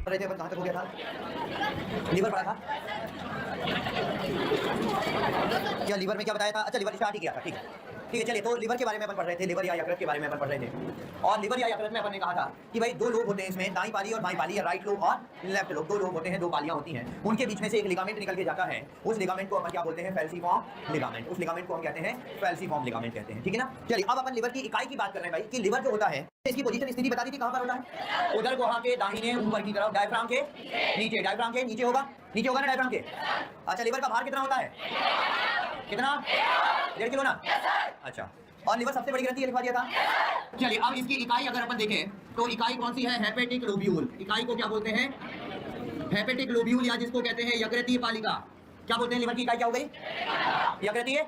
रहे थे अपन, कहाँ तक हो गया था? लीवर पढ़ा था क्या? लीवर में क्या बताया था? अच्छा लीवर स्टार्ट ही किया था, ठीक है ठीक है। चलिए तो लीवर के बारे में अपन पढ़ रहे थे, लीवर या यकृत के बारे में अपन पढ़ रहे थे। और लीवर या यकृत में अपन ने कहा था कि भाई दो लोब होते हैं इसमें, दाईं पाली और बाईं पाली, या राइट लोब और लेफ्ट लोब, दो लोब होते हैं, दो पालियां होती हैं। उनके बीच में से एक लिगामेंट निकल के जाता है, उस लिगामेंट को अपन क्या बोलते हैं? फैल्सीफॉर्म लिगामेंट। उस लिगामेंट को हम कहते हैं फैल्सीफॉर्म लिगामेंट कहते हैं, ठीक है ना। चलिए अब अपन लिवर की इकाई की बात कर रहे हैं भाई, कि लिवर जो होता है इसकी पोजीशन स्थिति बता दी थी, कहां पर होता है? उधर गुहा के दाहिने ऊपर की तरफ, डायफ्राम के नीचे, डायफ्राम के नीचे होगा, नीचे होगा ना डायफ्राम के। अच्छा लीवर का भार कितना होता है? कितना? 1.5 किलो ना। अच्छा, और लिवर सबसे बड़ी ग्रंथि लिखवा दिया था। चलिए अब इसकी इकाई अगर अपन देखें तो इकाई कौन सी है? Hepatic lobule. इकाई को क्या बोलते हैं? हेपेटिक लोब्यूल, या जिसको कहते हैं यकृतीय पालिका। क्या बोलते हैं? लिवर की इकाई क्या हो गई? यकृतीय।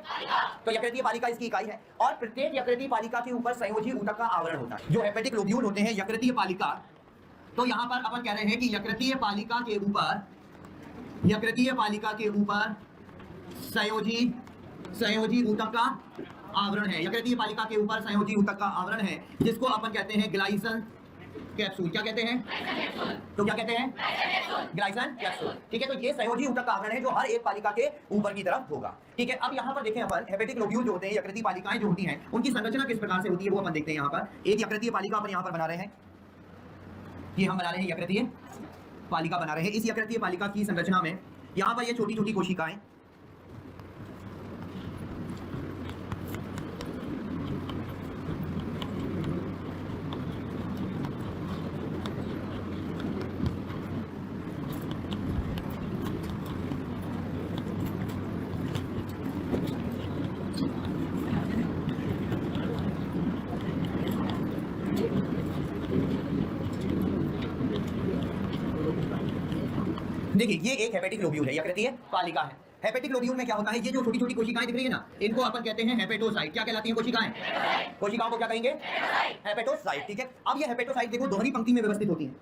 तो यकृतीय पालिका इसकी इकाई है, और प्रत्येक यकृतीय पालिका के ऊपर संयोजी ऊतक का आवरण होता है। जो हेपेटिक लोब्यूल होते हैं यकृतीय पालिका, तो यहां पर अपन कह रहे हैं कि यकृतीय पालिका के ऊपर, यकृतीय पालिका के ऊपर संयोजी ऊतक का आवरण है। यकृतीय पालिका के ऊपर संयोजी ऊतक का आवरण है, जिसको अपन कहते हैं ग्लाइसन कैप्सूल। क्या कहते हैं? तो क्या कहते हैं? ग्लाइसन कैप्सूल, ठीक है। तो ये संयोजी ऊतक का आवरण है जो हर एक पालिका के ऊपर की तरफ होगा, ठीक है। अब यहाँ पर देखें अपन, हेपेटिक लोब्यूल जो होते हैं, यकृतीय पालिकाएं जो होती हैं, उनकी संरचना किस प्रकार से होती है वो अपन देखते हैं। यहाँ पर एक यकृतीय पालिका अपन यहाँ पर बना रहे हैं, ये हम बना रहे हैं यकृतीय पालिका बना रहे हैं। इस यकृतीय पालिका की संरचना में यहाँ पर ये छोटी छोटी कोशिकाएं, देखिए ये एक हेपेटिक लोब्यूल है, यकृतीय पालिका है। हेपेटिक लोब्यूल में क्या होता है? ये जो छोटी छोटी कोशिकाएं दिख रही है ना, इनको अपन कहते हैं हेपेटोसाइट। क्या कहलाती हैं कोशिकाएं? कोशिकाओं को क्या कहेंगे? हेपेटोसाइट, ठीक है। अब ये हेपेटोसाइट देखो दोहरी पंक्ति में व्यवस्थित होती है।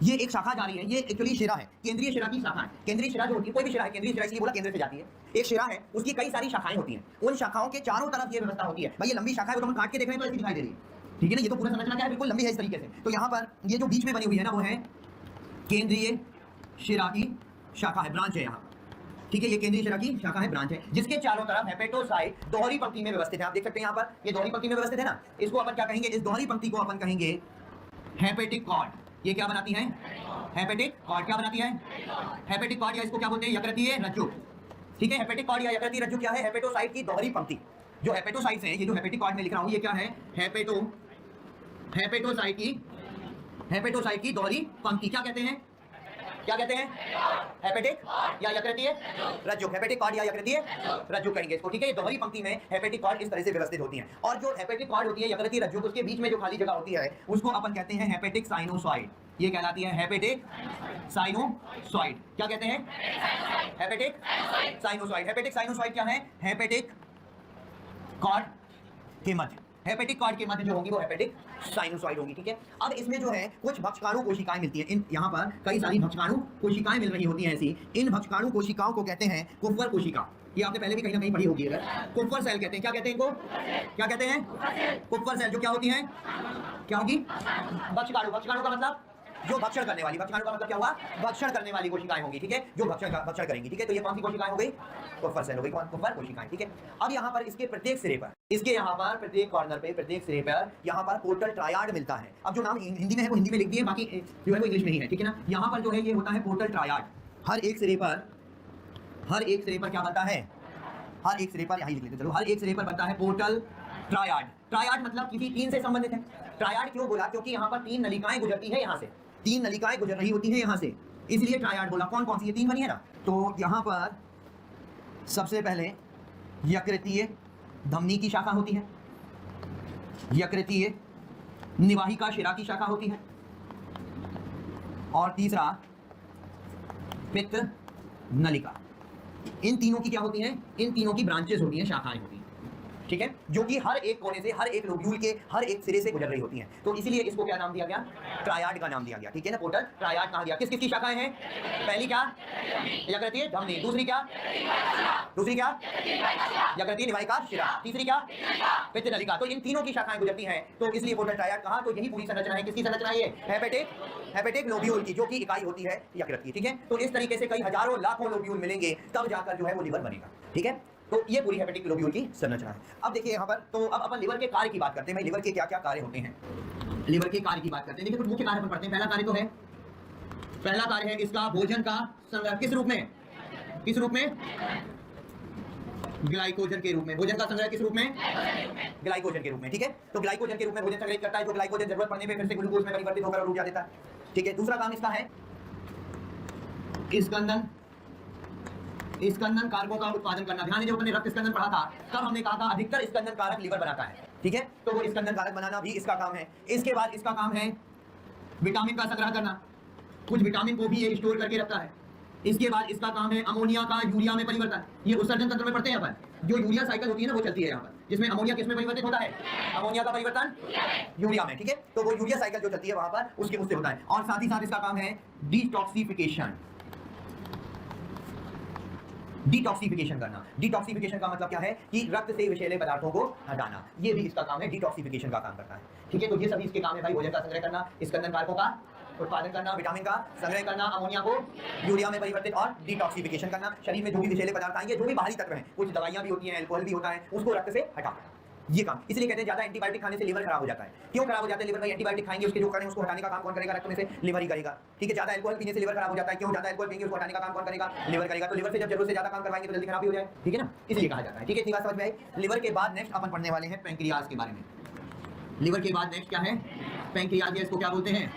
ये एक शाखा जा रही है, ये एक्चुअली शिरा है, केंद्रीय शिरा की शाखा है। केंद्रीय शिरा जो होती है, कोई भी शिरा है, केंद्रीय शिरा इसलिए बोला केंद्र से जाती है। एक शिरा है, उसकी कई सारी शाखाएं होती हैं, उन शाखाओं के चारों तरफ ये व्यवस्था होती है। भाई ये लंबी शाखा है, वो तो हम काट के देख रहे हैं तो ऐसी दिखाई दे रही है, ठीक है ना। ये तो पूरा संरचना क्या है? बिल्कुल लंबी है इस तरीके से। तो यहाँ पर ये जो बीच में बनी हुई है ना, वो है केंद्रीय शिरा की शाखा है, ब्रांच है यहाँ, ठीक है। ये केंद्रीय शिरा की शाखा है, ब्रांच है, जिसके चारों तरफ हेपेटोसाइट दोहरी पंक्ति में व्यवस्थित है। आप देख सकते हैं यहाँ पर ये दोहरी पंक्ति में व्यवस्थित है ना। इसको अपन क्या कहेंगे? इस दोहरी पंक्ति को अपन कहेंगे हेपेटिक कॉर्ड। ये क्या बनाती है? Hepatic cord. क्या बनाती है? हेपेटिक कॉर्ड, या इसको क्या बोलते हैं? यकृतीय रज्जु, ठीक है। हेपेटिक कॉर्ड या यकृतीय रज्जु क्या है? हेपेटोसाइट की दोहरी पंक्ति। जो हेपेटोसाइट्स हैं, ये जो हेपेटिक कॉर्ड में लिख रहा हूँ, ये क्या है? हेपेटोसाइट की दोहरी पंक्ति। क्या कहते हैं? क्या कहते हैं? हेपेटिक या यकृतीय रज्जु। हेपेटिक कॉर्ड या यकृतीय रज्जु कहेंगे इसको, ठीक है। ये दोहरी पंक्ति में हेपेटिक कॉर्ड इस तरह से व्यवस्थित होती हैं। और जो हेपेटिक कॉर्ड होती है यकृतीय रज्जु, उसके बीच में जो खाली जगह होती है उसको अपन कहते हैं हेपेटिक साइनोसॉइड। ये कहलाती है हेपेटिक साइनोसॉइड। क्या कहते हैं? Hepatic sinusoid. हेपेटिक साइनोसॉइड क्या है? हेपेटिक कॉर्ड के मध्य, हेपेटिक कॉर्ड के मध्य जो होगी वो हेपेटिक साइनोसॉइड होगी, ठीक है। अब इसमें जो है कुछ भक्षकाणु कोशिकाएं मिलती हैं। इन यहाँ पर कई सारी भक्षकाणु कोशिकाएं मिल रही होती हैं ऐसी। इन भक्षकाणु कोशिकाओं को कहते हैं कुफर कोशिका। ये आपने पहले भी कहीं ना कहीं पढ़ी होगी। अगर कुफर सेल कहते हैं, क्या कहते हैं इनको? क्या कहते हैं? कुफर सेल। जो क्या होती हैं? क्या होगी? भक्षकाणु। भक्षकाणु का मतलब जो भक्षण करने वाली, भक्षकाणु का मतलब क्या हुआ? भक्षण करने वाली कोशिकाएं होंगी, ठीक है, जो भक्षण करेंगी, ठीक है। तो ये कौन सी कोशिकाएं हो गई? कुफर सेल हो गई, कुफर कोशिकाएं, ठीक है। अब यहाँ पर इसके प्रत्येक सिरे पर, इसके यहाँ पर प्रत्येक कॉर्नर पे, प्रत्येक सिरे पर यहाँ पर पोर्टल ट्रायड मिलता है। अब जो नाम हिंदी में है वो हिंदी में लिख दिए, बाकी जो है वो इंग्लिश में ही है, ठीक है ना। यहाँ पर जो है ये होता है पोर्टल ट्रायड। हर एक सिरे पर क्या बनता है? हर एक सिरे पर, यहाँ लिख लेते चलो, हर एक सिरे पर बनता है पोर्टल ट्रायड। ट्रायड मतलब किसी तीन से संबंधित है। ट्रायड क्यों बोला? क्योंकि यहाँ पर 3 नलिकाएं गुजरती है, यहाँ से 3 नलिकाएं गुजर रही होती हैं यहाँ से, इसलिए ट्रायड बोला। कौन कौन सी? ये 3 बनी है ना। तो यहाँ पर सबसे पहले यकृतीय धमनी की शाखा होती है, यकृतीय निवाहिका शिरा की शाखा होती है, और तीसरा पित्त नलिका। इन तीनों की क्या होती हैं? इन तीनों की ब्रांचेस होती हैं, शाखाएं होती हैं। ठीक है, जो कि हर एक कोने से, हर एक लोब्यूल के हर एक सिरे से गुजर रही होती हैं। तो इसीलिए इसको क्या नाम दिया गया? ट्रायाड का नाम दिया गया। ठीक है ना, पोर्टल ट्रायाड कहा गया। किस किस की शाखाएं हैं? पहली क्या यकृतीय धमनी, दूसरी क्या यकृतीय निवाहिका शिरा, तीसरी क्या पित्त नलिका। तो इन तीनों की शाखाएं गुजरती हैं, तो इसलिए पोर्टल ट्रायाड कहा। तो यही पूरी संरचना है। किसकी संरचना है? हेपेटिक लोब्यूल की, जो कि इकाई होती है यकृत की। ठीक है, तो इस तरीके से कई हजारों लाखों लोब्यूल मिलेंगे, तब जाकर जो है वो लिवर बनेगा। ठीक है, तो ये पूरी हेपेटिक लोब्यूल की संरचना है। अब देखिए यहाँ पर, तो अब अपन लिवर के कार्य की बात करते हैं। भाई लिवर के क्या क्या कार्य होते हैं? लिवर के कार्य की बात करते हैं। देखिए कुछ मुख्य कार्य अपन पढ़ते हैं। पहला कार्य है इसका भोजन का संग्रह। किस रूप में? ग्लाइकोजन के रूप में। भोजन का संग्रह किस रूप में? ग्लाइकोजन के रूप में। ठीक है, तो ग्लाइकोजन के रूप में भोजन संग्रहित करता है, जो ग्लाइकोजन जरूरत पड़ने पे फिर से ग्लूकोज में परिवर्तित होकर ऊर्जा देता है। ठीक है, दूसरा काम इसका है स्कंदन कारकों का उत्पादन करना। ध्यान दीजिए, जब हमने रक्त स्कंदन पढ़ा था तब हमने कहा था अधिकतर स्कंदन कारक लिवर बनाता है। ठीक है, तो वो स्कंदन कारक बनाना भी इसका काम है। इसके बाद इसका काम है विटामिन का संग्रह करना। कुछ विटामिन को भी ये स्टोर करके रखता है। इसके बाद इसका काम है अमोनिया का यूरिया में परिवर्तन। ये उत्सर्जन तंत्र में पढ़ते हैं अपन। जो यूरिया साइकिल होती है ना, वो चलती है यहाँ पर, जिसमें अमोनिया किसमें परिवर्तित होता है? अमोनिया का परिवर्तन यूरिया में। ठीक है, तो वो यूरिया साइकिल जो चलती है वहां पर उसके उससे होता है। और साथ ही साथ इसका काम है डिटॉक्सिफिकेशन करना। डिटॉक्सिफिकेशन का मतलब क्या है कि रक्त से विषैले पदार्थों को हटाना। ये भी इसका काम है, डिटॉक्सिफिकेशन का काम करता है। ठीक है, तो ये सभी इसके काम है भाई। भोजन का संग्रह करना, स्कंदन कारकों का उत्पादन करना, विटामिन का संग्रह करना, अमोनिया को यूरिया में परिवर्तित और डिटॉक्सिफिकेशन करना। शरीर में जो भी विषैले पदार्थ आएंगे, जो भी बाहरी तत्व हैं, कुछ दवाइयां भी होती हैं, अल्कोहल भी होता है, उसको रक्त से हटाना। ये काम इसलिए कहते हैं ज्यादा एंटीबायोटिक खाने से लिवर खराब हो जाता है। क्यों खराब हो जाता है लिवर? भाई एंटीबायोटिक खाएंगे, उसके जो करें उसको हटाने का काम कौन करेगा? रक्त में से लिवर ही करेगा। ठीक है, ज्यादा अल्कोहल पीने से लिवर खराब हो जाता है। क्यों? ज्यादा अल्कोहल पीएंगे, उसको हटाने का काम कौन करेगा? लिवर करेगा। तो लिवर से जब जरूरत से ज्यादा काम करवाएंगे तो जल्दी खराब हो जाए। ठीक है ना, इसलिए कहा जाता है। ठीक है, इतनी बात समझ में आई। लिवर के बाद नेक्स्ट अपन पढ़ने वाले हैं पैंक्रियाज के बारे में। लिवर के बाद नेक्स्ट क्या है? पैंक्रियाज। इसको क्या बोलते हैं?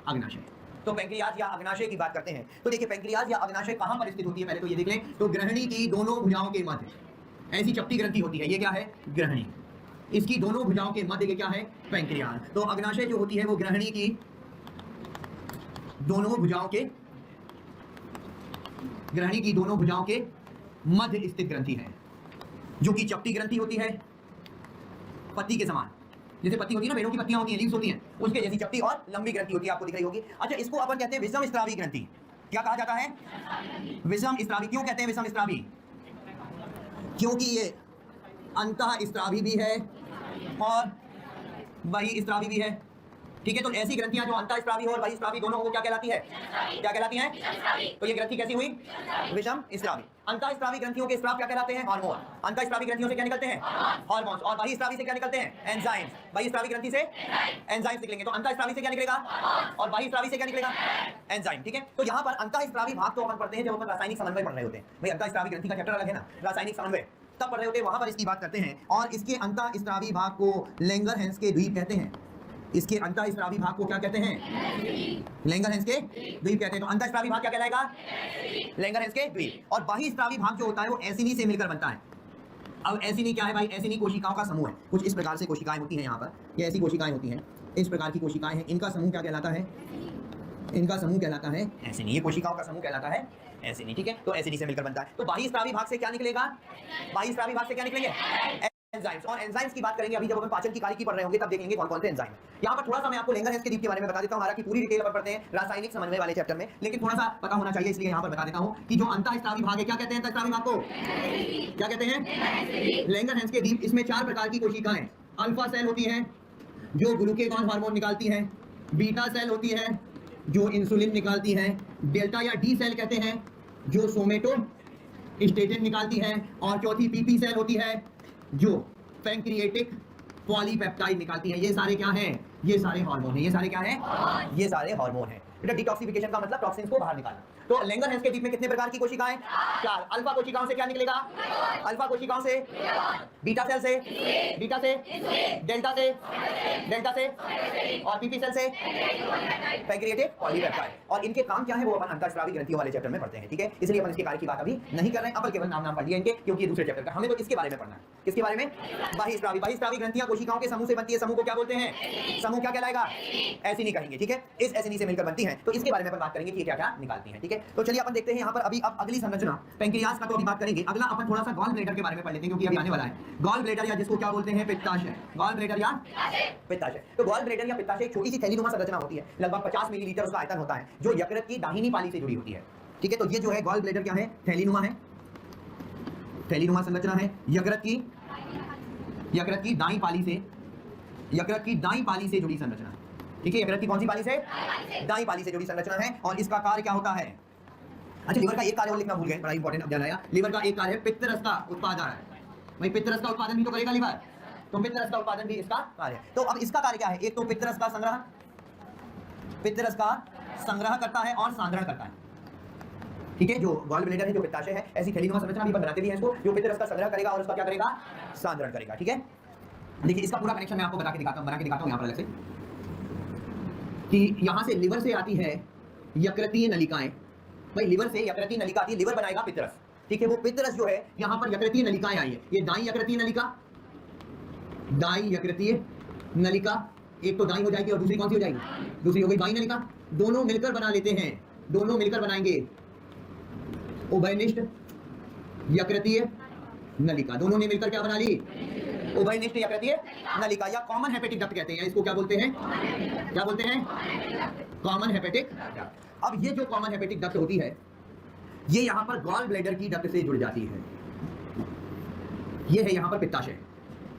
अग्नाशय। तो पैंक्रियाज या अग्नाशय की बात करते हैं। तो देखिए पैंक्रियाज या अग्नाशय कहां पर स्थित होती है? पहले तो ये देख लें। तो ग्रहणी की दोनों भुजाओं के मध्य ऐसी चपटी ग्रंथि होती है। ये क्या है? ग्रहणी। इसकी दोनों भुजाओं के मध्य क्या है? पैंक्रियाज। तो अग्नाशय जो होती है वो ग्रहणी की दोनों भुजाओं के मध्य स्थित ग्रंथि है, जो कि चपटी ग्रंथि होती है, पत्ती के समान। जैसे पत्ती होती है ना, पेड़ों की पत्तियां होती हैं, लीव्स होती हैं, उसके जैसी चपटी और लंबी ग्रंथि होती है, आपको दिख रही होगी। अच्छा, इसको अपन कहते हैं विषम स्रावी ग्रंथि। क्या कहा जाता है? विषम स्रावी। क्यों कहते हैं विषम स्रावी? क्योंकि ये अंतः स्रावी भी है और वही स्रावी भी है। ठीक है, तो ऐसी ग्रंथियां जो अंतः स्रावी और वही स्रावी दोनों को क्या कहलाती है? क्या कहलाती हैं? तो ये ग्रंथि कैसी हुई? विषम स्रावी। अंतः स्रावी ग्रंथियों के स्राव क्या कहलाते हैं? हार्मोन। अंतः स्रावी ग्रंथियों से क्या निकलते हैं? हार्मोन्स। और वही स्रावी से क्या निकलते हैं? एंजाइम्स। वही स्रावी ग्रंथि से एंजाइम्स निकलेंगे। तो अंतः स्रावी से क्या निकलेगा? और वही स्रावी से क्या निकलेगा? एंजाइम। ठीक है, तो यहाँ पर अंतः स्रावी भाग तो अपन पढ़ते हैं जब अपन रासायनिक समन्वय पढ़ रहे होते हैं। भाई अंतः स्रावी ग्रंथि का चैप्टर अलग है ना, रासायनिक समन्वय, तब पढ़ रहे होते हैं, वहां पर इसकी बात करते हैं। और इसके अंतः स्रावी भाग को लैंगरहैंस के द्वीप कहते हैं। इसके अंतः स्रावी भाग को क्या कहते हैं? लैंगरहैंस के द्वीप कहते हैं। तो अंतः स्रावी भाग क्या कहलाएगा? लैंगरहैंस के द्वीप। और बाह्य स्रावी भाग जो होता है वो एसिनी से मिलकर बनता है। अब एसिनी क्या है भाई? एसिनी कोशिकाओं का समूह है। कुछ इस प्रकार से कोशिकाएं होती हैं यहाँ पर, ये ऐसी कोशिकाएं होती हैं, इस प्रकार की कोशिकाएं हैं। इनका समूह क्या कहलाता है? इनका समूह कहलाता है एसिनी। ये कोशिकाओं का समूह कहलाता है एसिनी। ठीक है, तो एसिनी से मिलकर बनता है। तो बाह्य स्रावी भाग से क्या निकलेगा? बाह्य स्रावी भाग से क्या निकलेंगे? एंजाइम्स। और एंजाइम्स की बात करेंगे अभी जब अपन पाचन की कार्य की पढ़ रहे होंगे, तब देखेंगे कौन कौन से एंजाइम। यहाँ पर थोड़ा सा मैं आपको लैंगरहैंस के द्वीप के बारे में बता देता हूँ। हालांकि पूरी डिटेल अपन पढ़ते हैं रासायनिक समन्वय वाले चैप्टर में, लेकिन थोड़ा सा पता होना चाहिए, इसलिए यहाँ पर बता देता हूँ कि जो अंतः स्रावी भाग है, क्या कहते हैं? अंतः स्रावी भाग को क्या कहते हैं? लैंगरहैंस के द्वीप। इसमें 4 प्रकार की कोशिकाएं। अल्फा सेल होती है जो ग्लूकेगॉन हार्मोन निकालती है, बीटा सेल होती है जो इंसुलिन निकालती है, डेल्टा या डी सेल कहते हैं जो सोमेटोस्टेटिन निकालती है, और चौथी पीपी सेल होती है जो पैंक्रिएटिक पॉलीपेप्टाइड निकालती है। ये सारे क्या हैं? ये सारे हार्मोन हैं। ये सारे क्या हैं? ये सारे हार्मोन हैं। डिटॉक्सिफिकेशन का मतलब टॉक्सिन्स को बाहर निकालना। तो लैंगरहैंस के द्वीप में कितने प्रकार की कोशिकाएं? 4। अल्फा कोशिकाओं से क्या निकलेगा? अल्फा कोशिकाओं से, बीटा सेल से, बीटा से, डेल्टा से, डेल्टा से, और पीपी सेल से पैंक्रिएटिक पॉलीपेप्टाइड। और इनके काम क्या है वो अपन अंतःस्रावी ग्रंथियों वाले चैप्टर में पढ़ते हैं। ठीक है, इसलिए अपन इसके कार्य की बात अभी नहीं कर रहे हैं, अपन केवल नाम पढ़ लिए इनके, क्योंकि ये दूसरे चैप्टर का। हमें तो इसके बारे में पढ़ना है। किसके बारे में? बाह्य स्रावी। बाह्य स्रावी ग्रंथियां कोशिकाओं के समूह से बनती है। समूह को क्या बोलते हैं? समूह क्या कहलाएगा? एसिनी कहेंगे। ठीक है, इस एसिनी से मिलकर बनती है। हैं, तो इसके बारे में अपन बात करेंगे कि ये क्या क्या निकालती हैं। ठीक है, तो चलिए अपन देखते हैं यहाँ पर अभी अब अगली संरचना पैंक्रियाज का तो अभी बात करेंगे। अगला अपन थोड़ा सा गॉल ब्लैडर के बारे में पढ़ लेते हैं क्योंकि अभी आने वाला है। गॉल ब्लैडर या जिसको क्या बोलते हैं पित्ताशय, गॉल ब्लैडर या पित्ताशय। तो गॉल ब्लैडर या पित्ताशय एक छोटी सी थैलीनुमा संरचना होती है, लगभग 50 मिलीलीटर उसका आयतन होता है, जो यकृत की दाहिनी पाली से जुड़ी होती है। ठीक है, तो ये जो है गॉल ब्लैडर क्या है, थैलीनुमा है, थैलीनुमा संरचना है, यकृत की दाईं पाली से, यकृत की दाईं पाली से जुड़ी संरचना है। ठीक है, यकृत की कौन सी पाली से, दाईं पाली से जुड़ी संरचना है। और इसका कार्य क्या होता है, अच्छा लिवर का एक कार्य और लिखना भूल गए, बड़ा इंपॉर्टेंट, अब ध्यान आया। लिवर का एक कार्य है पित्तरस का उत्पादन। भाई पित्तरस का उत्पादन भी तो करेगा लिवर, तो पित्तरस का उत्पादन भी इसका कार्य है। तो अब इसका कार्य क्या है, एक तो पित्तरस का संग्रह करता है और सांद्रण करता है। ठीक है, जो गॉल ब्लैडर है, जो पित्ताशय है, ऐसी थैलीनुमा संरचना भी बनाते भी हैं इसको, जो पित्तरस का संग्रह करेगा और उसका क्या करेगा, सांद्रण करेगा। ठीक है, देखिए इसका पूरा कनेक्शन मैं आपको बना के दिखाता हूं यहाँ पर अलग से, कि यहाँ से लिवर से आती है यकृतीय नलिकाएं। भाई लिवर से यकृतीय नलिका आती है, लिवर बनाएगा पित्तरस। ठीक है, वो पित्तरस जो है यहाँ पर यकृतीय नलिकाएं आई है, ये दाई यकृतीय नलिका, एक तो दाई हो जाएगी और दूसरी कौन सी हो जाएगी, दूसरी हो गई बाई नलिका। दोनों मिलकर बना लेते हैं, दोनों मिलकर बनाएंगे उभयनिष्ठ यकृतीय नलिका। दोनों ने मिलकर क्या बना ली, उभयनिष्ठ यकृतीय नलिका, या कॉमन हेपेटिक डक्ट कहते हैं। इसको क्या बोलते हैं, क्या बोलते हैं, कॉमन हेपेटिक डक्ट। अब ये जो कॉमन हेपेटिक डक्ट होती है, ये यहां पर गॉल ब्लैडर की डक्ट से जुड़ जाती है। ये है यहां पर पित्ताशय,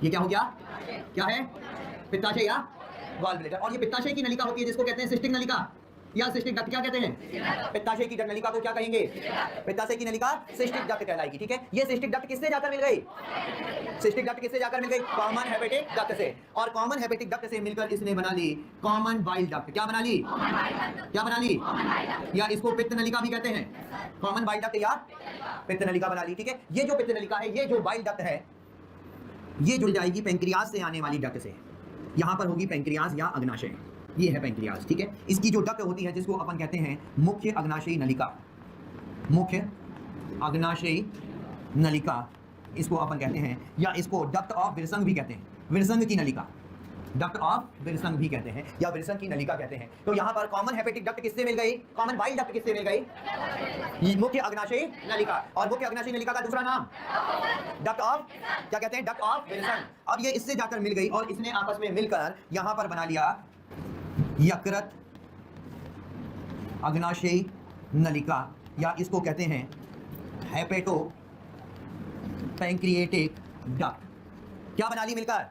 ये क्या हो गया, क्या है, पित्ताशय या गॉल ब्लैडर। और ये पित्ताशय की नलिका होती है जिसको कहते हैं सिस्टिक नलिका या सिस्टिक डक्ट। क्या कहते हैं, पित्ताशय की नलिका को क्या कहेंगे, पित्ताशय की नलिका सिस्टिक डक्ट कहलाएगी। ठीक है, ये सिस्टिक डक्ट किससे जाकर मिल गई, सिस्टिक डक्ट किससे जाकर मिल गई, कॉमन हेपेटिक डक्ट से। और कॉमन हेपेटिक डक्ट से मिलकर इसने बना ली कॉमन बाइल डक्ट। क्या बना ली, क्या बना ली, या इसको पित्त नलिका भी कहते हैं, कॉमन बाइल डक्ट या पित्त नलिका बना ली। ठीक है, ये जो पित्त नलिका है, ये जो बाइल डक्ट है, ये जुड़ जाएगी पैंक्रियाज से आने वाली डक्ट से। यहां पर होगी पैंक्रियाज या अग्नाशय, ये है पैंक्रियाज। ठीक है, इसकी जो डक्ट होती है जिसको अपन कहते हैं मुख्य अग्नाशयी नलिका, मुख्य अग्नाशयी नलिका इसको अपन कहते हैं, या इसको डक्ट ऑफ विरसंग भी कहते हैं, विरसंग की नलिका, डक्ट ऑफ विरसंग भी कहते हैं या विरसंग की नलिका कहते हैं। तो यहाँ पर कॉमन हेपेटिक डक्ट किससे मिल गई, कॉमन बाइल डक्ट किससे मिल गई, मुख्य अग्नाशयी नलिका। और मुख्य अग्नाशयी नलिका का दूसरा नाम डक्ट ऑफ, क्या कहते हैं, डक्ट ऑफ विरसंग। अब ये इससे जाकर मिल गई और इसने आपस में मिलकर यहाँ पर बना लिया यकृत अग्नाशयी नलिका, या इसको कहते हैं हेपेटो पैंक्रिएटिक डक्ट। क्या बना ली मिलकर,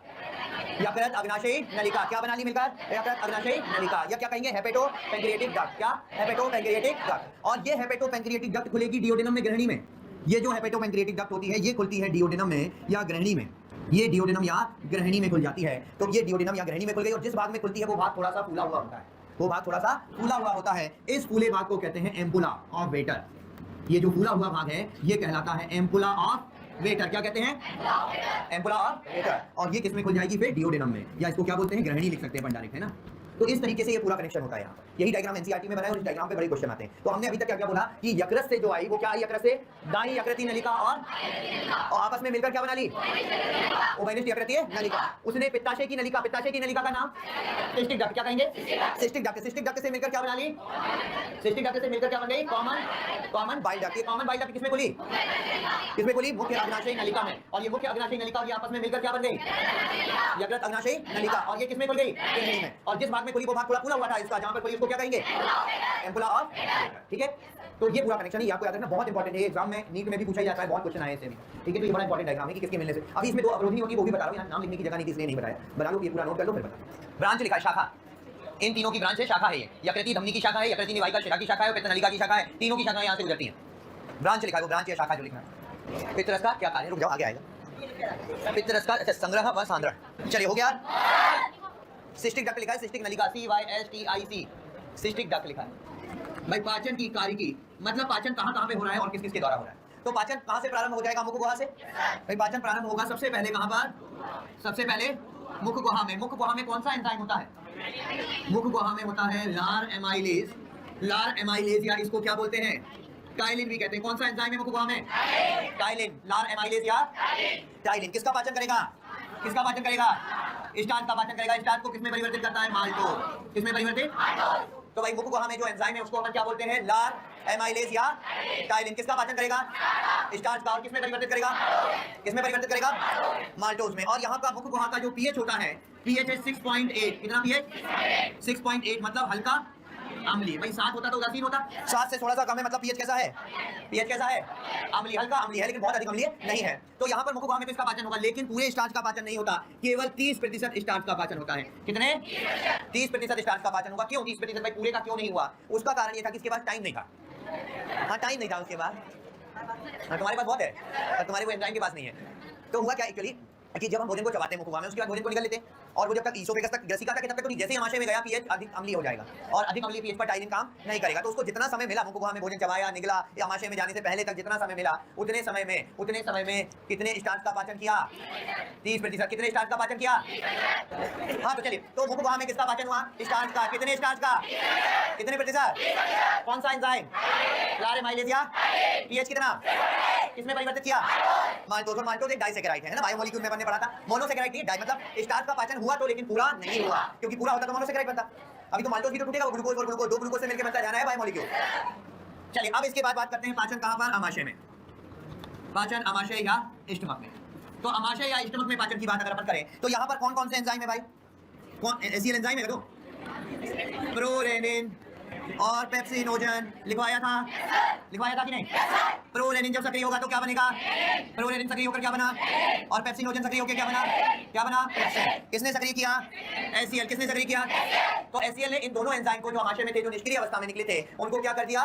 यकृत अग्नाशयी नलिका। क्या बना ली मिलकर, यकृत अग्नाशयी नलिका, या क्या कहेंगे, हेपेटो पैंक्रिएटिक डक्ट। क्या, हेपेटो पैंक्रिएटिक डक्ट। और ये हेपेटो पैंक्रिएटिक डक्ट खुलेगी डिओडेनम में, ग्रहणी में। ये जो हेपेटो पैंक्रिएटिक डक्ट होती है, ये खुलती है डिओडेनम में या ग्रहणी में, ये डिओडेनम या ग्रहणी में खुल जाती है। तो ये डिओडेनम या ग्रहणी में खुल गई, और जिस भाग में खुलती है वो भाग थोड़ा सा फूला हुआ होता है, वो भाग थोड़ा सा फूला हुआ होता है। इस फूले भाग को कहते हैं एम्पुला ऑफ वेटर। ये जो फूला हुआ भाग है ये कहलाता है एम्पुला ऑफ वेटर। क्या कहते हैं, एम्पुला ऑफ वेटर। और ये किस में खुल जाएगी, फिर डिओडेनम में, या इसको क्या बोलते हैं, ग्रहणी लिख सकते हैं अपन डायरेक्ट, है ना। तो इस तरीके से ये पूरा कनेक्शन होता है यहाँ पर। यही डायग्राम एनसीईआरटी में बनाया और इस डायग्राम पे बड़े क्वेश्चन आते हैं। तो हमने अभी तक क्या क्या बोला कि यकृत से जो आई वो क्या आई, यकृत से दाई यकृतीय नलिका और आपस में मिलकर क्या बना ली, उभयनिष्ठ यकृतीय नलिका। उसने पित्ताशय की नलिका, पित्ताशय की नलिका का नाम सिस्टिक डक्ट। क्या कहेंगे, सिस्टिक डक्ट। सिस्टिक डक्ट से मिलकर क्या बना ली, सिस्टिक डक्ट से मिलकर क्या बन गई, कॉमन बाइल डक्ट। ये कॉमन बाइल डक्ट किसमें खुली, किसमें खुली, मुख्य अग्नाशयी नलिका में। और ये मुख्य अग्नाशयी नलिका और ये आपस में मिलकर क्या बन गई, यकृत अग्नाशयी नलिका। और ये किसमें खुल गई, ग्रहणी में। और जिस भाग में खुली वो भाग थोड़ा फूला हुआ था इसका, जहां पर खुली उसको क्या कहेंगे, एम्पुला ऑफ। ठीक है, तो ये पूरा कनेक्शन है, आपको याद रखना, बहुत इंपॉर्टेंट है। एग्जाम में नीट में भी पूछा जाता है, बहुत क्वेश्चन आए इससे भी। ठीक है, तो ये बड़ा इंपॉर्टेंट डायग्राम है कि किसके मिलने से। अभी इसमें दो अवरोधी होगी, वो भी बता रहा हूं, यहाँ नाम लिखने की जगह नहीं थी इसलिए नहीं बताया, बना लो, ये पूरा नोट कर लो फिर बता। ब्रांच लिखा है, शाखा, इन तीनों की ब्रांच है, शाखा है। ये यकृतीय धमनी की शाखा है, यकृतीय निवाहिका शिरा की शाखा है, पित्त नलिका की शाखा है। तीनों की शाखाएं यहाँ से गुजरती हैं। ब्रांच लिखा है, वो ब्रांच या शाखा जो लिखना है। पित्तरस का क्या कार्य, रुक जाओ आगे आएगा। पित्तरस का अच्छा संग्रह व सांद्रण। चलिए हो गया। सिस्टिक डक्ट लिखा है, सिस्टिक नलिका, CYSTIC, सिस्टिक डक्ट लिखा है। भाई पाचन की कार्य की मतलब पाचन कहाँ पे हो रहा है और किस किस के द्वारा हो रहा है। तो पाचन कहाँ से प्रारंभ हो जाएगा, मुख गुहा से। भाई पाचन प्रारंभ होगा सबसे पहले कहाँ पर, सबसे पहले मुख गुहा में। मुख गुहा में कौन सा एंजाइम होता है, मुख गुहा में होता है लार एमाइलेज। लार एमाइलेज या इसको क्या बोलते हैं, टाइलिन भी कहते हैं। कौन सा एंजाइम है मुख गुहा में, टाइलिन। लार एमाइलेज या टाइलिन किसका पाचन करेगा, किसका पाचन करेगा, स्टार्च का पाचन करेगा। स्टार्च को किसमें परिवर्तित करता है, माल्टोज। किसमें परिवर्तित, तो भाई मुखगुहा में जो एंजाइम है उसको अपन क्या बोलते हैं? लार एमाइलेज या टाइलिन। किसका पाचन करेगा? स्टार्च का। और किसमें परिवर्तित करेगा? किसमें परिवर्तित करेगा? माल्टोज में। और यहाँ का मुखगुहा का जो पीएच होता है, पीएच है 6.8। कितना पीएच? 6.8 मतलब हल्का अम्लीय। भाई 7 होता तो उदासीन होता, 7 से थोड़ा सा कम है मतलब पीएच कैसा है? पीएच कैसा है? अम्लीय, हल्का अम्लीय है, लेकिन बहुत अधिक अम्लीय नहीं है। तो यहाँ पर मुखगुहा में किसका पाचन होगा? लेकिन पूरे स्टार्च का पाचन नहीं होता, केवल 30% स्टार्च का पाचन होता है। कितने? 30% स्टार्च का पाचन होगा। क्यों 30%? भाई पूरे का क्यों नहीं हुआ? उसका कारण ये था कि इसके पास टाइम नहीं था। हाँ, टाइम नहीं था उसके पास। हाँ, तुम्हारे पास बहुत है, तुम्हारे को एंजाइम के पास नहीं है। तो हुआ क्या एक्चुअली कि जब हम भोजन को चबाते हैं मुखगुहा में, उसके बाद भोजन को निकल लेते हैं, और वो जब तक ईसोफेगस तक ग्रसिका तक, तब तक तो जैसे ही आमाशय में गया पीएच अधिक अम्लीय हो जाएगा, और अधिक अम्लीय पीएच पर टाइलिन काम नहीं करेगा। तो उसको जितना समय मिला मुखगुहा में भोजन चबाया, निकला, या आमाशय में जाने से पहले तक जितना समय मिला, उतने समय में कितने स्टार्च का पाचन किया? 30%। कितने स्टार्च का पाचन किया? हाँ, तो चलिए, तो मुखगुहा में किसका पाचन हुआ? स्टार्च का। कितने स्टार्च का? कितने प्रतिशत? कौन सा एंजाइम? लार एमाइलेज या पीएच कितना? किसमें परिवर्तित किया? माल्टोज। और माल्टोज एक डाइसैकेराइड है ना, बायोमोलिक्यूल में हमने पढ़ा था। मोनोसैकेराइड नहीं, डाई मतलब स्टार्च का पाचन हुआ तो, लेकिन पूरा नहीं हुआ, क्योंकि पूरा होता तो मोनोसैकेराइड बनता। अभी तो माल्टोज भी तो टूटेगा, ग्लूकोज और ग्लूकोज, 2 ग्लूकोज से मिलकर बनता जाना है बायोमोलिक्यूल। चलिए, अब इसके बाद बात करते हैं पाचन कहां पर? आमाशय में। पाचन आमाशय या स्टमक में। तो आमाशय या स्टमक में पाचन की बात अगर अपन करें तो यहाँ पर कौन कौन से एंजाइम है भाई? कौन एसियल एंजाइम है? तो प्रोरेनिन और पेप्सिनोजन लिखवाया था कि नहीं? प्रोरेनिन जब सक्रिय होगा तो क्या बनेगा? प्रोरेनिन सक्रिय होकर क्या बना? और पेप्सिनोजन सक्रिय होकर क्या बना? पेप्सिन। किसने सक्रिय किया? एसीएल। किसने सक्रिय किया? तो एसीएल ने इन दोनों एंजाइम को जो आमाशय में थे, जो निष्क्रिय अवस्था में निकले थे, उनको क्या कर दिया?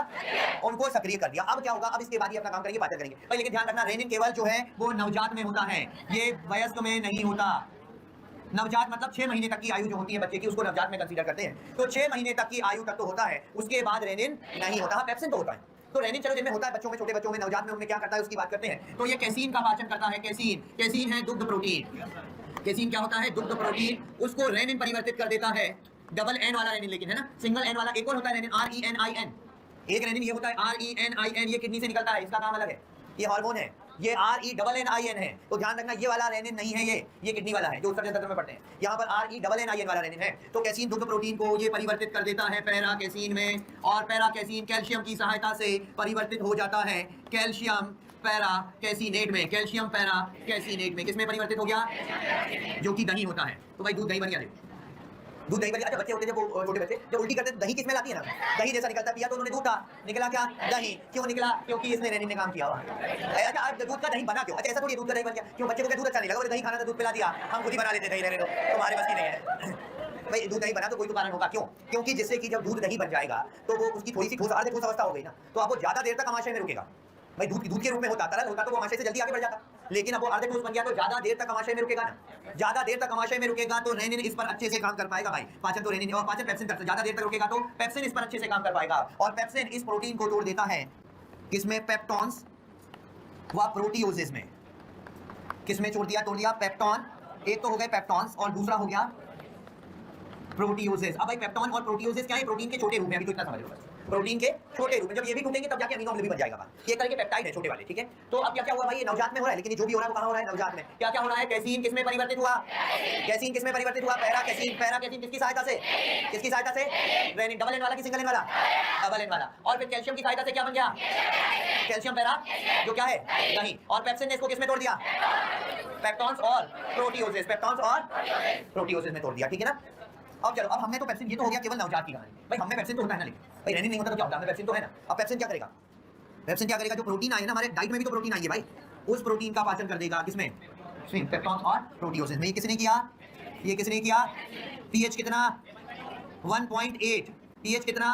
उनको सक्रिय कर दिया। अब क्या होगा? अब इसके बाद ही अपना काम करेंगे, पाचन करेंगे भाई। लेकिन ध्यान रखना, रेनिन केवल जो है वो नवजात में होता है, ये वयस्क में नहीं होता। नवजात मतलब 6 महीने तक की आयु जो होती है बच्चे की, उसको नवजात में कंसीडर करते हैं। तो 6 महीने तक की आयु तक तो होता है, उसके बाद रेनिन नहीं होता। पेप्सिन तो होता है। तो रेनिन चलो जिनमें होता है बच्चों में, छोटे बच्चों में, नवजात में, उनमें क्या करता है उसकी बात करते हैं। तो ये कैसीन का पाचन करता है। कैसीन है दुग्ध प्रोटीन। कैसीन क्या होता है? दुग्ध प्रोटीन। उसको रेनिन परिवर्तित कर देता है। डबल एन वाला रेनिन, लेकिन है ना, सिंगल एन वाला एक और होता है रेनिन, RENIN। एक रेनिन ये होता है RENIN, ये किडनी से निकलता है, इसका काम अलग है, ये हार्मोन है। ये RENNIN है। तो ध्यान रखना, ये वाला रेनिन नहीं है, ये किडनी वाला है जो उत्सर्जन तंत्र में पढ़ते हैं। यहाँ पर RENNIN वाला रेनिन है। तो कैसीन दुग्ध प्रोटीन को ये परिवर्तित कर देता है पैरा कैसीन में, और पैरा कैसीन कैल्शियम की सहायता से परिवर्तित हो जाता है कैल्शियम पैरा कैसीनेट में। कैल्शियम पैरा कैसीनेट में किसमें परिवर्तित हो गया? जो कि दही होता है। तो भाई दूध दही बन गया। दूध दही बन गया। अच्छा, बच्चे होते हैं जब छोटे बच्चे जब उल्टी करते हैं, दही किसमें लाती है ना? दही जैसा निकलता, पिया तो उन्होंने दूध था, निकला क्या? दही। क्यों निकला? क्योंकि इसने रेनिन ने काम किया हुआ। अच्छा, अब दूध का दही बना क्यों? अच्छा, ऐसा थोड़ी दूध का दही बन गया। क्यों? बच्चे को क्या दूध अच्छा नहीं लगा, दही खाना था, दूध पिला दिया, हम खुद ही बना लेते, दही रहने दो, तुम्हारे बस की नहीं है। भाई दूध दही बना तो कोई तो कारण होगा। क्यों? क्योंकि जिससे कि जब दूध दही बन जाएगा तो वो उसकी थोड़ी सी ठोस अवस्था हो गई ना, तो अब वो ज्यादा देर तक आमाशय में रुकेगा। भाई दूध के रूप में होता, तरल होता तो वो आमाशय से जल्दी आगे बढ़ जाता, लेकिन अब वो अर्ध ठोस बन गया तो ज्यादा देर तक आमाशय में रुकेगा ना। ज्यादा देर तक आमाशय में रुकेगा तो रेनिन इस पर अच्छे से काम कर पाएगा। भाई पाचन तो रेनिन और पाचन पेप्सिन करता है, ज्यादा देर तक रुकेगा तो पेप्सिन इस पर अच्छे से काम कर पाएगा। और पेप्सिन इस प्रोटीन को तोड़ देता है किसमें? पेप्टॉन्स व प्रोटियोसिस में। किसमें तोड़ दिया? पेप्टॉन। एक तो हो गए पेप्टॉन्स और दूसरा हो गया प्रोटियोसिस। अब भाई पेप्टॉन और प्रोटियोसिस क्या है? प्रोटीन के छोटे रूप में, अभी तो इतना समझ लो बस। प्रोटीन के छोटे रूप में जब ये भी टूटेंगे तब जाके अमीनो अम्ल भी बन जाएगा। ये करके पेप्टाइड है छोटे वाले, ठीक है। तो अब क्या हुआ भाई? ये नवजात में हो रहा है, लेकिन ये जो भी हो रहा है वो कहां हो रहा है? नवजात में। क्या हो रहा है? कैसीन किसमें परिवर्तित हुआ? कैसीन किसमें परिवर्तित हुआ? Para casein. पैरा कैसीन किसकी सहायता से? किसकी सहायता से? रेनिन। डबल एन वाला कि सिंगल एन वाला? डबल एन वाला। और फिर कैल्शियम की सहायता से क्या बन गया? कैल्शियम पैरा, जो क्या है? नहीं। और पेप्सिन ने इसको किसमें तोड़ दिया? पेप्टॉन्स और प्रोटियोसिस। पेप्टॉन्स और प्रोटियोसिस में तोड़ दिया, ठीक है ना। अब चलो, अब हमने तो पेप्सिन, ये तो हो गया केवल नवजात की कहानी। भाई हमने पेप्सिन तो होता है ना, लेकिन भाई रेनिन नहीं होता तो क्या होता है? पेप्सिन तो है ना। अब पेप्सिन क्या करेगा? पेप्सिन क्या करेगा? जो प्रोटीन आई है ना, हमारे डाइट में भी तो प्रोटीन आई है भाई, उस प्रोटीन का पाचन कर देगा। किसमें? पेप्टॉन्स और प्रोटियोसिस में। ये किसने किया? ये किसने किया? पीएच कितना? 1.8। पीएच कितना?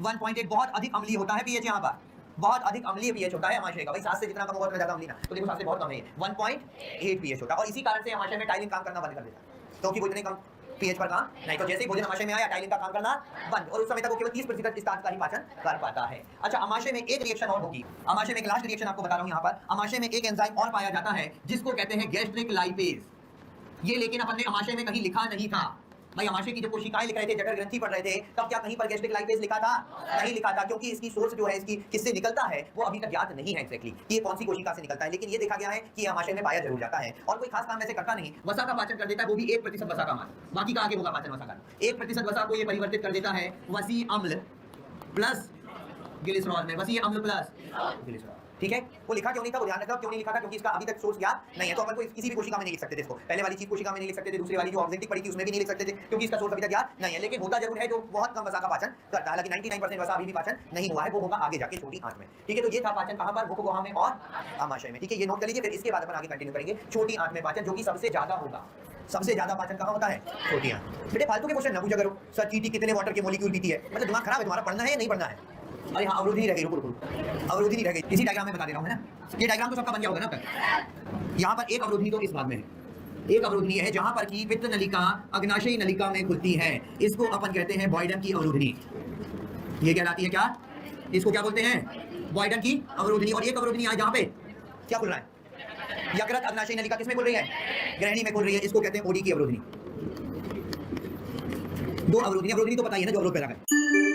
1.8। बहुत अधिक अम्लीय होता है पीएच यहाँ पर, बहुत अधिक अम्लीय पीएच होता है आमाशय का। भाई 7 से जितना कम होगा उतना ज्यादा अम्लीय ना, तो देखो 7 से बहुत कम है, 1.8 पीएच होता है। और इसी कारण से आमाशय में टाइलिन काम करना बंद कर देता है, क्योंकि वो इतने कम पीएच पर काम नहीं। तो जैसे ही भोजन आमाशय में आया, टाइलिन का काम करना बंद, और उस समय तक वो केवल 30% स्टार्च का ही पाचन कर पाता है। अच्छा, आमाशय में एक रिएक्शन और होगी। आमाशय में एक लास्ट रिएक्शन आपको बता रहा हूं यहाँ पर। आमाशय में एक एंजाइम और पाया जाता है जिसको कहते हैं गैस्ट्रिक लाइपेज। ये लेकिन अपन ने आमाशय में कहीं लिखा नहीं था, भाई आमाशय की जो कोशिकाएं लिख रहे थे, जठर ग्रंथि पढ़ रहे थे, तब क्या कहीं पर गैस्ट्रिक लाइपेज लिखा था? नहीं लिखा था, क्योंकि इसकी सोर्स जो है, इसकी किससे निकलता है वो अभी तक ज्ञात नहीं है एक्जैक्टली कि ये कौन सी कोशिका से निकलता है। लेकिन ये देखा गया है कि आमाशय में पाया जरूर जाता है और कोई खास काम वैसे करता नहीं, वसा का पाचन कर देता है, वो भी 1% वसा का मात्र, बाकी का आगे होगा पाचन वसा का। 1% वसा को ये परिवर्तित कर देता है वसी अम्ल प्लस ग्लिसरॉल में, वसी अम्ल प्लस ग्लिसरॉल। ठीक है, वो लिखा क्यों नहीं था, वो ध्यान रखना क्यों नहीं लिखा था, क्योंकि इसका अभी तक सोर्स ज्ञात नहीं है। तो अपन को किसी भी कोशिका में नहीं लिख सकते थे इसको, पहले वाली चीज कोशिका में नहीं लिख सकते थे, दूसरी वाली जो ऑक्जेंटिक पड़ी थी उसमें भी नहीं लिख सकते थे, क्योंकि इसका सोर्स अभी तक ज्ञात नहीं है। लेकिन होता जरूर है जो बहुत कम वसा का पाचन करता है, हालांकि 99% वसा अभी भी पाचन नहीं हुआ है, वो होगा आगे जाके छोटी आंत में। ठीक है, तो ये था पाचन कहां पर, मुख गुहा में और आमाशय में। ठीक है, ये नोट कर लीजिए, फिर इसके बाद अपन आगे कंटिन्यू करेंगे छोटी आंत में पाचन, जो कि सबसे ज्यादा होगा। सबसे ज्यादा पाचन कहां होता है? छोटी आंत। बेटे फालतू के क्वेश्चन ना पूछा करो, सर चींटी कितने वाटर के मॉलिक्यूल पीती है, मतलब दिमाग खराब है तुम्हारा, पढ़ना है या नहीं पढ़ना है? अरे हाँ, अवरोधी नहीं रह गई, रुको रुको, अवरोधी नहीं रह गई, इसी डायग्राम में बता दे रहा हूं, है ना। ये डायग्राम तो सबका बन गया होगा ना तक। यहाँ पर एक अवरोधी तो इस भाग में है, एक अवरोधनी है जहां पर की पित्त नलिका अग्नाशयी नलिका में खुलती है, इसको अपन कहते हैं बॉयडन की अवरोधनी। ये कहलाती है क्या, इसको क्या बोलते हैं? बॉयडन की अवरोधनी। और एक अवरोधनी है जहां पे क्या खुल रहा है, यकृत अग्नाशयी नलिका किसमें खुल रही है? ग्रहणी में खुल रही है, इसको कहते हैं ओडी की अवरोधनी। दो अवरोधनी, अवरोधनी तो पता ही है ना, जो अवरोध पैदा करे।